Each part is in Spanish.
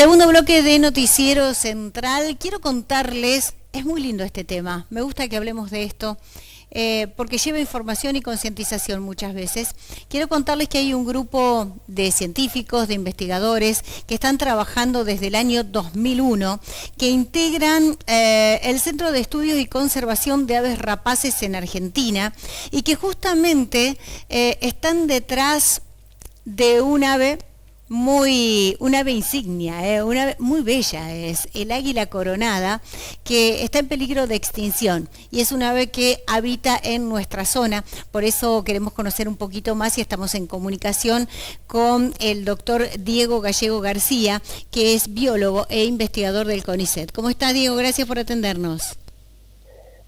Segundo bloque de Noticiero Central. Quiero contarles, es muy lindo este tema, me gusta que hablemos de esto, porque lleva información y concientización muchas veces. Quiero contarles que hay un grupo de científicos, de investigadores, que están trabajando desde el año 2001, que integran el Centro de Estudios y Conservación de Aves Rapaces en Argentina, y que justamente están detrás de un ave insignia, una ave muy bella, es el águila coronada, que está en peligro de extinción y es una ave que habita en nuestra zona. Por eso queremos conocer un poquito más y estamos en comunicación con el doctor Diego Gallego García, que es biólogo e investigador del CONICET. ¿Cómo está, Diego? Gracias por atendernos.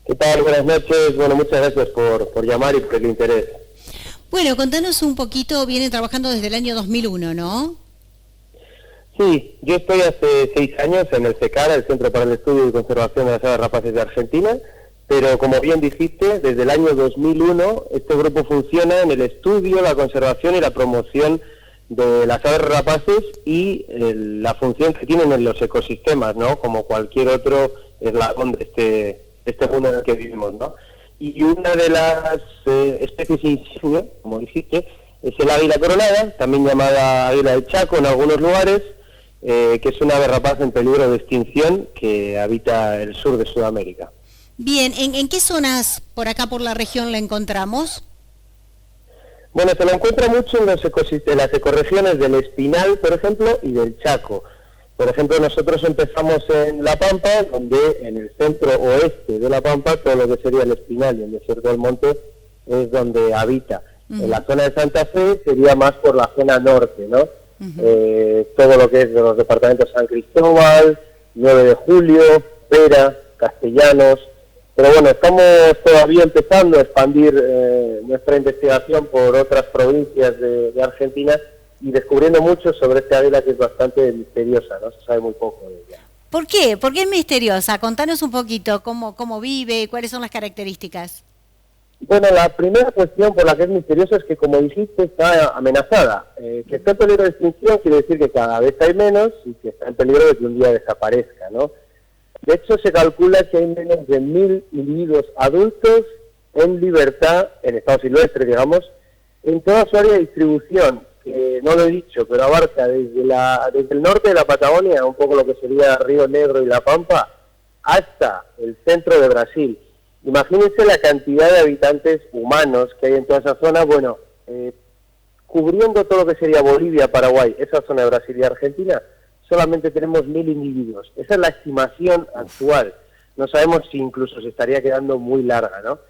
¿Qué tal? Buenas noches. Bueno, muchas gracias por llamar y por el interés. Bueno, contanos un poquito, viene trabajando desde el año 2001, ¿no? Sí, yo estoy hace 6 años en el CECAR, el Centro para el Estudio y Conservación de las Aves Rapaces de Argentina, pero como bien dijiste, desde el año 2001 este grupo funciona en el estudio, la conservación y la promoción de las aves rapaces y la función que tienen en los ecosistemas, ¿no? Como cualquier otro eslabón de este mundo en el que vivimos, ¿no? Y una de las especies insignia, como dijiste, es el águila coronada, también llamada águila del Chaco en algunos lugares, que es una ave rapaz en peligro de extinción que habita el sur de Sudamérica. Bien, ¿en qué zonas por acá por la región la encontramos? Bueno, se la encuentra mucho en las ecorregiones del Espinal, por ejemplo, y del Chaco. Por ejemplo, nosotros empezamos en La Pampa, donde en el centro oeste de La Pampa, todo lo que sería el Espinal y el desierto del Monte es donde habita. En la zona de Santa Fe sería más por la zona norte, ¿no? Todo lo que es de los departamentos San Cristóbal, 9 de Julio, Vera, Castellanos. Pero bueno, estamos todavía empezando a expandir nuestra investigación por otras provincias de Argentina y descubriendo mucho sobre esta águila que es bastante misteriosa, no se sabe muy poco de ella. ¿Por qué? ¿Por qué es misteriosa? Contanos un poquito cómo vive, cuáles son las características. Bueno, la primera cuestión por la que es misteriosa es que, como dijiste, está amenazada. Que está en peligro de extinción quiere decir que cada vez hay menos y que está en peligro de que un día desaparezca, ¿no? De hecho, se calcula que hay menos de 1.000 individuos adultos en libertad, en estado silvestre, digamos, en toda su área de distribución, que no lo he dicho, pero abarca desde el norte de la Patagonia, un poco lo que sería Río Negro y La Pampa, hasta el centro de Brasil. Imagínense la cantidad de habitantes humanos que hay en toda esa zona, bueno, cubriendo todo lo que sería Bolivia, Paraguay, esa zona de Brasil y Argentina, solamente tenemos 1.000 individuos. Esa es la estimación actual. No sabemos si incluso se estaría quedando muy larga, ¿no?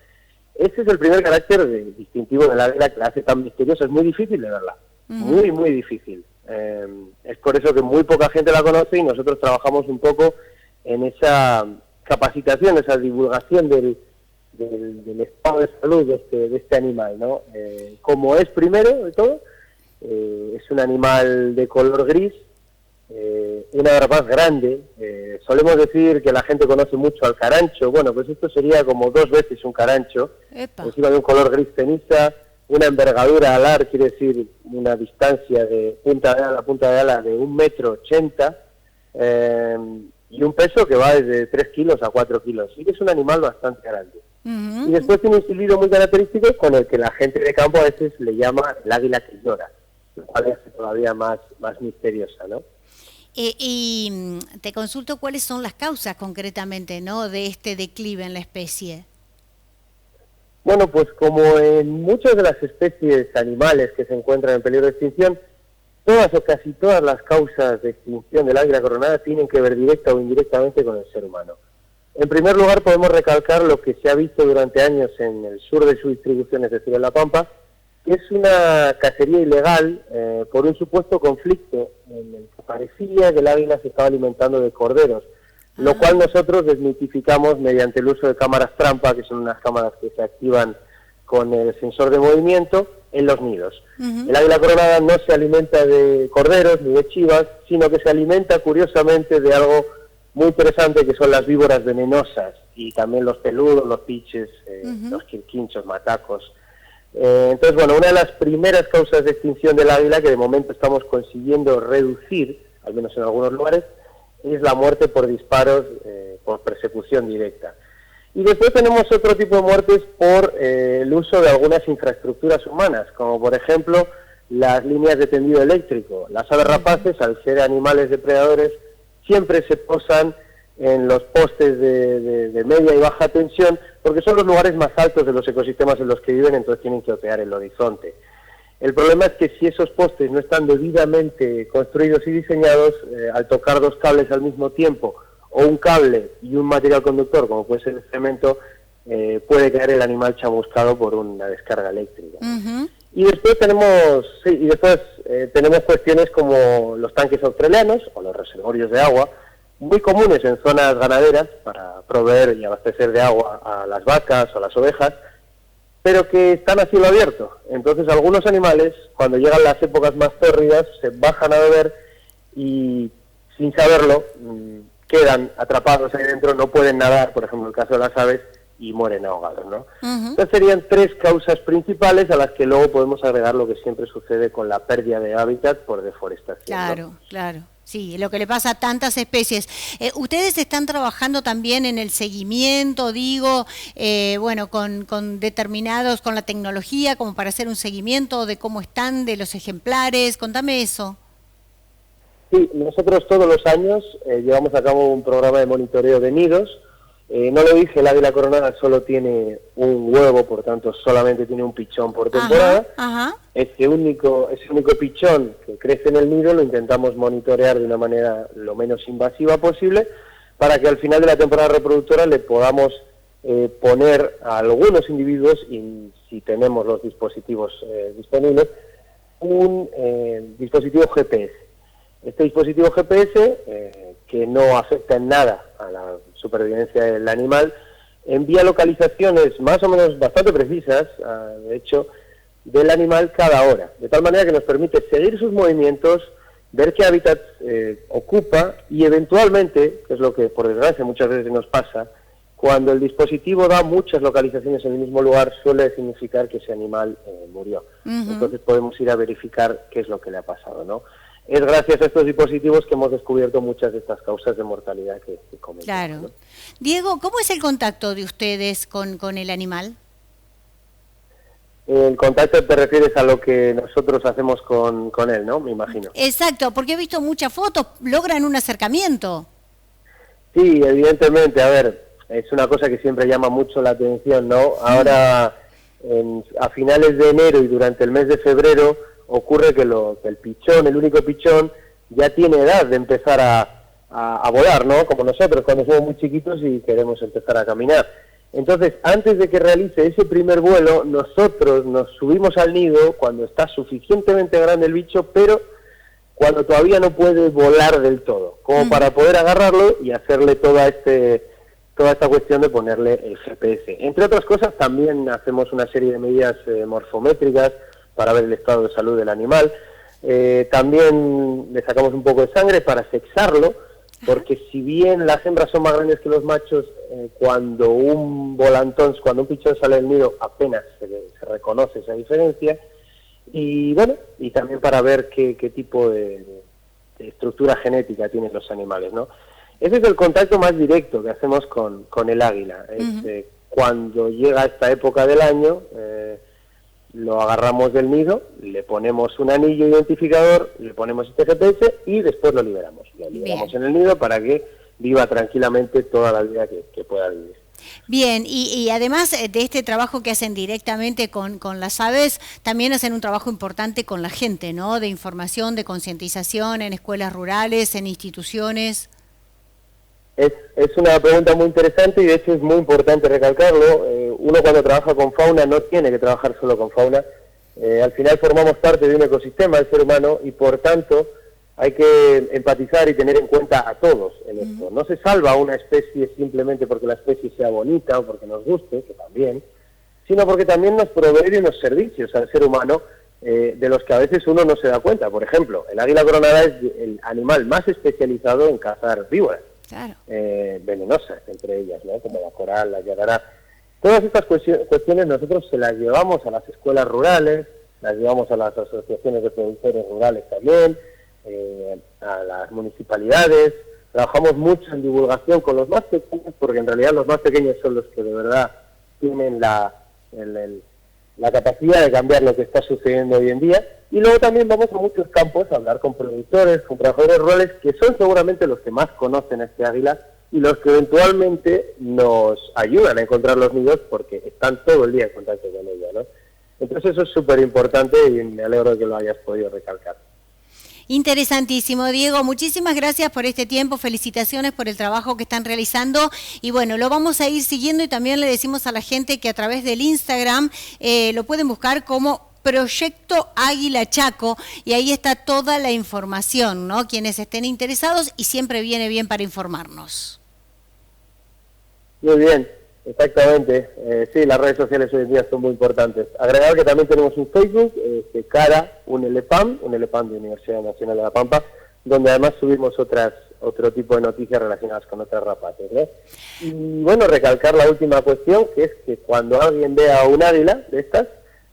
Ese es el primer carácter distintivo de la águila que la hace tan misteriosa. Es muy difícil de verla, muy, muy difícil. Es por eso que muy poca gente la conoce y nosotros trabajamos un poco en esa capacitación, esa divulgación del estado de salud de este animal, ¿no? Como es primero de todo, es un animal de color gris, una ave rapaz grande. Solemos decir que la gente conoce mucho al carancho. Bueno, pues esto sería como 2 veces un carancho, encima de un color gris ceniza, una envergadura alar, quiere decir una distancia de punta de ala a punta de ala de 1,80 m, y un peso que va desde 3 kilos a 4 kilos. Sí que es un animal bastante grande. Y después tiene un silbido muy característico con el que la gente de campo a veces le llama el águila que llora, lo cual es todavía más misteriosa, ¿no? Y te consulto cuáles son las causas concretamente, ¿no?, de este declive en la especie. Bueno, pues como en muchas de las especies animales que se encuentran en peligro de extinción, todas o casi todas las causas de extinción del águila coronada tienen que ver directa o indirectamente con el ser humano. En primer lugar, podemos recalcar lo que se ha visto durante años en el sur de su distribución, es decir, en La Pampa, que es una cacería ilegal por un supuesto conflicto en el que parecía que el águila se estaba alimentando de corderos, lo cual nosotros desmitificamos mediante el uso de cámaras trampa, que son unas cámaras que se activan con el sensor de movimiento en los nidos. El águila coronada no se alimenta de corderos ni de chivas, sino que se alimenta curiosamente de algo muy interesante, que son las víboras venenosas y también los peludos, los piches, los quirquinchos, matacos. Entonces, bueno, una de las primeras causas de extinción del águila, que de momento estamos consiguiendo reducir, al menos en algunos lugares, es la muerte por disparos, por persecución directa. Y después tenemos otro tipo de muertes por el uso de algunas infraestructuras humanas, como por ejemplo las líneas de tendido eléctrico. Las aves rapaces, al ser animales depredadores, siempre se posan en los postes de media y baja tensión, porque son los lugares más altos de los ecosistemas en los que viven, entonces tienen que otear el horizonte. El problema es que si esos postes no están debidamente construidos y diseñados, al tocar dos cables al mismo tiempo, o un cable y un material conductor, como puede ser el cemento, puede caer el animal chamuscado por una descarga eléctrica. Ujú. Y después tenemos cuestiones como los tanques australianos o los reservorios de agua, muy comunes en zonas ganaderas para proveer y abastecer de agua a las vacas o a las ovejas, pero que están a cielo abierto. Entonces algunos animales, cuando llegan las épocas más tórridas, se bajan a beber y sin saberlo quedan atrapados ahí dentro, no pueden nadar, por ejemplo el caso de las aves, y mueren ahogados, ¿no? Ujú. Entonces serían tres causas principales a las que luego podemos agregar lo que siempre sucede con la pérdida de hábitat por deforestación. Claro, ¿no? claro. Sí, lo que le pasa a tantas especies. ¿Ustedes están trabajando también en el seguimiento, digo, bueno, con determinados, con la tecnología, como para hacer un seguimiento de cómo están, de los ejemplares? Contame eso. Sí, nosotros todos los años llevamos a cabo un programa de monitoreo de nidos. No lo dije, el águila coronada solo tiene un huevo, por tanto solamente tiene un pichón por temporada. Ajá. Ese único pichón que crece en el nido lo intentamos monitorear de una manera lo menos invasiva posible para que al final de la temporada reproductora le podamos poner a algunos individuos, y si tenemos los dispositivos disponibles, un dispositivo GPS. Este dispositivo GPS, que no afecta en nada a la supervivencia del animal, envía localizaciones más o menos bastante precisas, de hecho, del animal cada hora, de tal manera que nos permite seguir sus movimientos, ver qué hábitat ocupa y eventualmente, que es lo que por desgracia muchas veces nos pasa, cuando el dispositivo da muchas localizaciones en el mismo lugar, suele significar que ese animal murió. Uh-huh. Entonces podemos ir a verificar qué es lo que le ha pasado, ¿no? Es gracias a estos dispositivos que hemos descubierto muchas de estas causas de mortalidad que comentamos. Claro. ¿no? Diego, ¿cómo es el contacto de ustedes con el animal? El contacto te refieres a lo que nosotros hacemos con él, ¿no? Me imagino. Exacto, porque he visto muchas fotos, logran un acercamiento. Sí, evidentemente, a ver, es una cosa que siempre llama mucho la atención, ¿no? Ahora, a finales de enero y durante el mes de febrero, ocurre que el pichón, el único pichón, ya tiene edad de empezar a volar, ¿no? Como nosotros cuando somos muy chiquitos y queremos empezar a caminar. Entonces, antes de que realice ese primer vuelo, nosotros nos subimos al nido cuando está suficientemente grande el bicho, pero cuando todavía no puede volar del todo, como para poder agarrarlo y hacerle toda esta cuestión de ponerle el GPS. Entre otras cosas, también hacemos una serie de medidas morfométricas para ver el estado de salud del animal. También le sacamos un poco de sangre para sexarlo, porque si bien las hembras son más grandes que los machos, cuando un pichón sale del nido apenas se reconoce esa diferencia. Y bueno, y también para ver qué tipo de estructura genética tienen los animales, ¿no? Ese es el contacto más directo que hacemos con el águila. Cuando llega esta época del año, lo agarramos del nido, le ponemos un anillo identificador, le ponemos este GPS y después lo liberamos. Lo liberamos en el nido para que viva tranquilamente toda la vida que pueda vivir. Bien, y además de este trabajo que hacen directamente con las aves, también hacen un trabajo importante con la gente, ¿no? De información, de concientización en escuelas rurales, en instituciones. Es una pregunta muy interesante y de hecho es muy importante recalcarlo. Uno cuando trabaja con fauna no tiene que trabajar solo con fauna. Al final formamos parte de un ecosistema, el ser humano, y por tanto hay que empatizar y tener en cuenta a todos en esto. No se salva a una especie simplemente porque la especie sea bonita o porque nos guste, que también, sino porque también nos provee unos servicios al ser humano de los que a veces uno no se da cuenta. Por ejemplo, el águila coronada es el animal más especializado en cazar víboras. Claro. Venenosas entre ellas, ¿no? Como la coral, la yagará. Todas estas cuestiones nosotros se las llevamos a las escuelas rurales, las llevamos a las asociaciones de productores rurales también, a las municipalidades, trabajamos mucho en divulgación con los más pequeños, porque en realidad los más pequeños son los que de verdad tienen la capacidad de cambiar lo que está sucediendo hoy en día. Y luego también vamos a muchos campos a hablar con productores, con trabajadores rurales, que son seguramente los que más conocen a este águila y los que eventualmente nos ayudan a encontrar los nidos porque están todo el día en contacto con ella, ¿no? Entonces eso es súper importante y me alegro de que lo hayas podido recalcar. Interesantísimo, Diego. Muchísimas gracias por este tiempo. Felicitaciones por el trabajo que están realizando. Y bueno, lo vamos a ir siguiendo y también le decimos a la gente que a través del Instagram lo pueden buscar como Proyecto Águila Chaco y ahí está toda la información, ¿no? Quienes estén interesados y siempre viene bien para informarnos. Muy bien, exactamente. Sí, las redes sociales hoy en día son muy importantes. Agregar que también tenemos un Facebook, CARA, un ELEPAM de Universidad Nacional de La Pampa, donde además subimos otro tipo de noticias relacionadas con otras rapaces, ¿no? Y bueno, recalcar la última cuestión, que es que cuando alguien vea un águila de estas,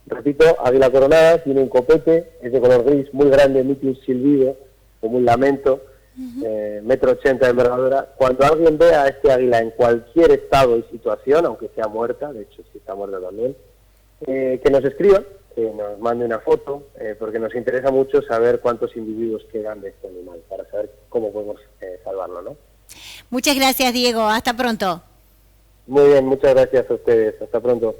repito, águila coronada, tiene un copete, es de color gris, muy grande, emite un silbido, como un lamento, 1,80 metros de envergadura. Cuando alguien vea a este águila en cualquier estado y situación, aunque sea muerta, de hecho si está muerta también, que nos escriba, que nos mande una foto, porque nos interesa mucho saber cuántos individuos quedan de este animal, para saber cómo podemos salvarlo, ¿no? Muchas gracias, Diego. Hasta pronto. Muy bien, muchas gracias a ustedes. Hasta pronto.